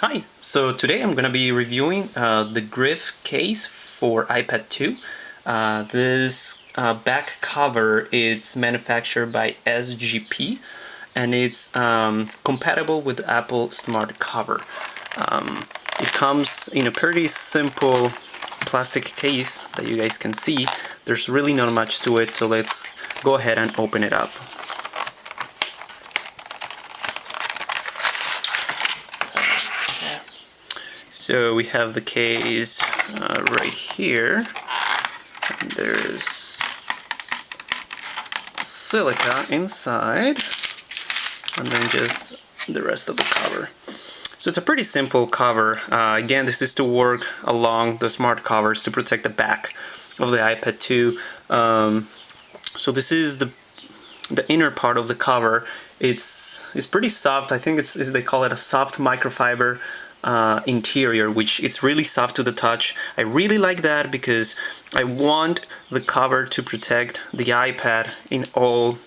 Hi, so today I'm going to be reviewing the Griff case for iPad 2. This back cover is manufactured by SGP and it's compatible with Apple Smart Cover. It comes in a pretty simple plastic case that you guys can see. There's really not much to it, so let's go ahead and open it up. So we have the case right here. And there's silica inside, and then just the rest of the cover. So it's a pretty simple cover. Again, this is to work along the smart covers to protect the back of the iPad 2. So this is the inner part of the cover. It's pretty soft. I think they call it a soft microfiber interior, which it's really soft to the touch. I really like that because I want the cover to protect the iPad in all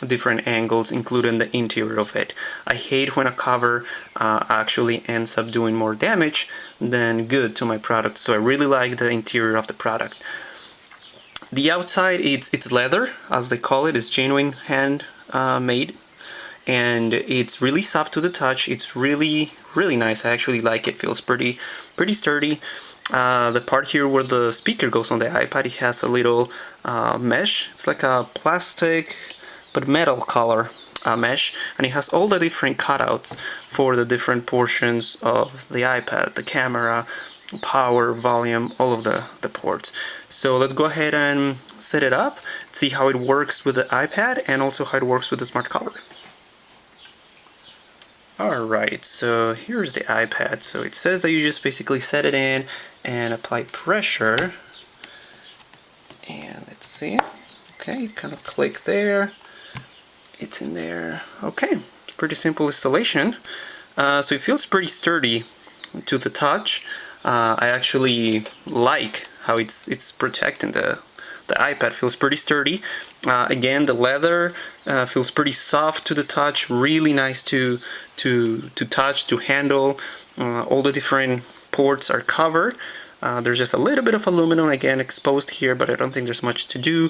different angles, including the interior of it. I hate when a cover actually ends up doing more damage than good to my product, so I really like the interior of the product. The outside, it's leather, as they call it. It's genuine hand made, and it's really soft to the touch. It's really nice. I actually like it. Feels pretty sturdy. The part here where the speaker goes on the iPad, it has a little mesh. It's like a plastic but metal color mesh, and it has all the different cutouts for the different portions of the iPad, the camera, power, volume, all of the ports. So let's go ahead and set it up, see how it works with the iPad and also how it works with the smart cover. Alright, so here's the iPad. So it says that you just basically set it in and apply pressure. And let's see. Okay, kind of click there. It's in there. Okay, pretty simple installation. So it feels pretty sturdy to the touch. I actually like how it's protecting the iPad. Feels pretty sturdy. Again, the leather feels pretty soft to the touch. Really nice to touch, to handle. All the different ports are covered. There's just a little bit of aluminum again exposed here, but I don't think there's much to do.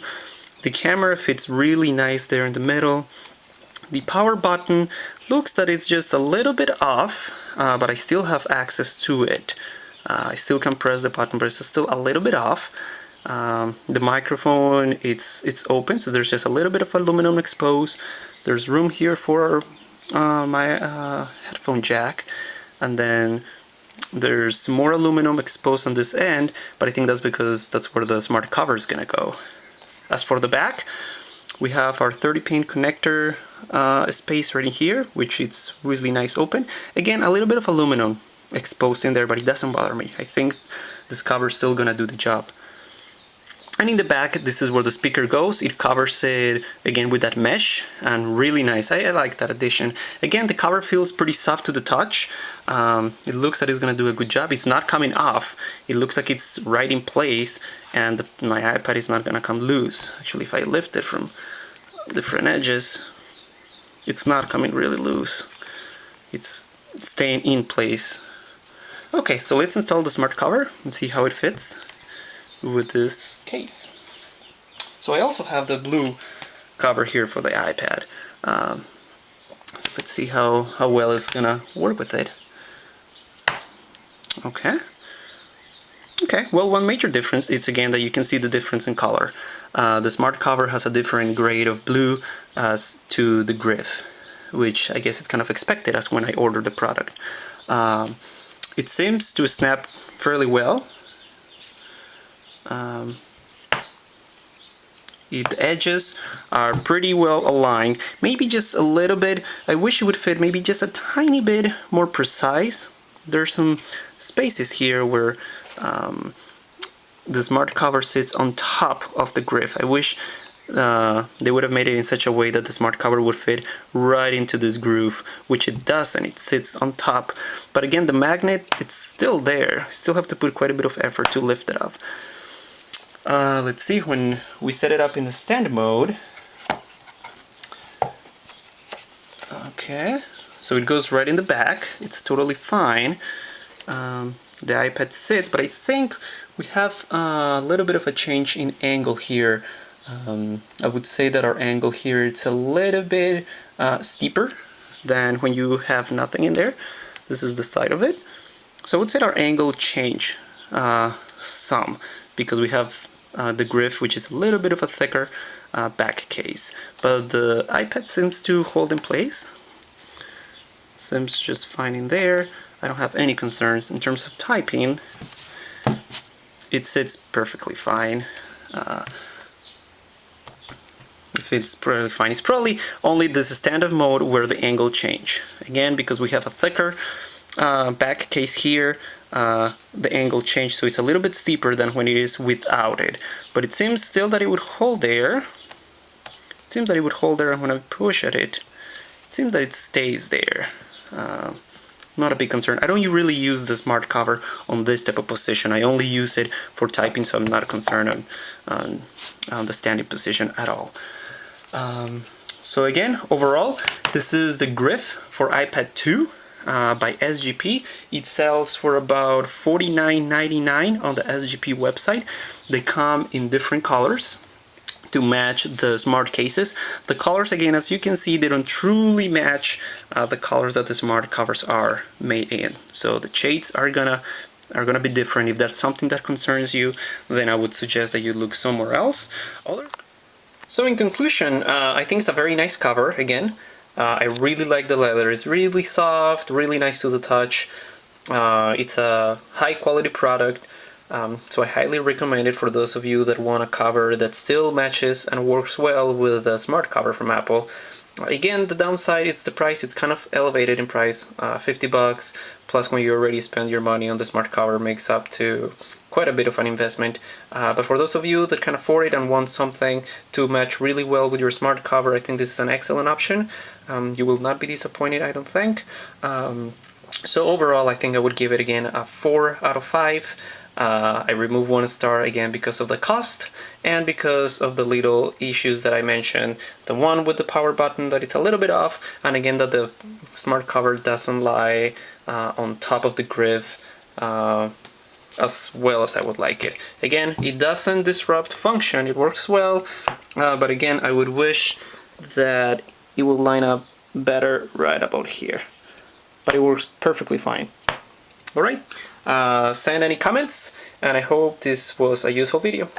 The camera fits really nice there in the middle. The power button looks that it's just a little bit off, but I still have access to it. I still can press the button, but it's still a little bit off. The microphone, it's open, so there's just a little bit of aluminum exposed. There's room here for my headphone jack, and then there's more aluminum exposed on this end, but I think that's because that's where the smart cover is gonna go. As for the back, we have our 30-pin connector space right in here, which it's really nice open. Again, a little bit of aluminum exposed in there, but it doesn't bother me. I think this cover is still gonna do the job. And in the back, this is where the speaker goes. It covers it again with that mesh, and really nice. I like that addition. Again, the cover feels pretty soft to the touch. It looks like it's gonna do a good job. It's not coming off. It looks like it's right in place, and my iPad is not gonna come loose. Actually, if I lift it from different edges, it's not coming really loose. It's staying in place. Okay, so let's install the smart cover and see how it fits with this case. So I also have the blue cover here for the iPad. So let's see how well it's gonna work with it. Okay, well, one major difference is again that you can see the difference in color. The smart cover has a different grade of blue as to the Griff, which I guess it's kind of expected as when I ordered the product. It seems to snap fairly well. The edges are pretty well aligned, maybe just a little bit. I wish it would fit maybe just a tiny bit more precise. There's some spaces here where the smart cover sits on top of the Griff. I wish they would have made it in such a way that the smart cover would fit right into this groove, which it doesn't. It sits on top. But again, the magnet, it's still there. Still have to put quite a bit of effort to lift it up. Let's see, when we set it up in the stand mode. Okay, So it goes right in the back. It's totally fine. The iPad sits, but I think we have a little bit of a change in angle here. I would say that our angle here, it's a little bit steeper than when you have nothing in there. This is the side of it. So I would say our angle changed some, because we have the Griff, which is a little bit of a thicker back case. But the iPad seems to hold in place. Seems just fine in there. I don't have any concerns. In terms of typing, it sits perfectly fine. If it's perfectly fine, it's probably only this standard mode where the angle change. Again, because we have a thicker back case here, the angle changed, so it's a little bit steeper than when it is without it. But it seems still that it would hold there. It seems that it would hold there, and when I push at it, it seems that it stays there. Not a big concern. I don't really use the smart cover on this type of position. I only use it for typing, so I'm not concerned on the standing position at all. So again, overall, this is the Griff for iPad 2 by SGP. It sells for about $49.99 on the SGP website. They come in different colors to match the smart cases. The colors, again, as you can see, they don't truly match the colors that the smart covers are made in. So the shades are gonna be different. If that's something that concerns you, then I would suggest that you look somewhere else. So in conclusion, I think it's a very nice cover. Again, I really like the leather. It's really soft, really nice to the touch. It's a high quality product. So I highly recommend it for those of you that want a cover that still matches and works well with the smart cover from Apple. Again, the downside, it's the price. It's kind of elevated in price, $50, plus when you already spend your money on the smart cover makes up to quite a bit of an investment. But for those of you that can afford it and want something to match really well with your smart cover, I think this is an excellent option. You will not be disappointed, I don't think. So overall, I think I would give it again a 4 out of 5. I remove 1 star again because of the cost and because of the little issues that I mentioned. The one with the power button, that it's a little bit off, and again that the smart cover doesn't lie on top of the Griff as well as I would like it. Again, it doesn't disrupt function, it works well, but again, I would wish that it would line up better right about here. But it works perfectly fine. Alright, send any comments, and I hope this was a useful video.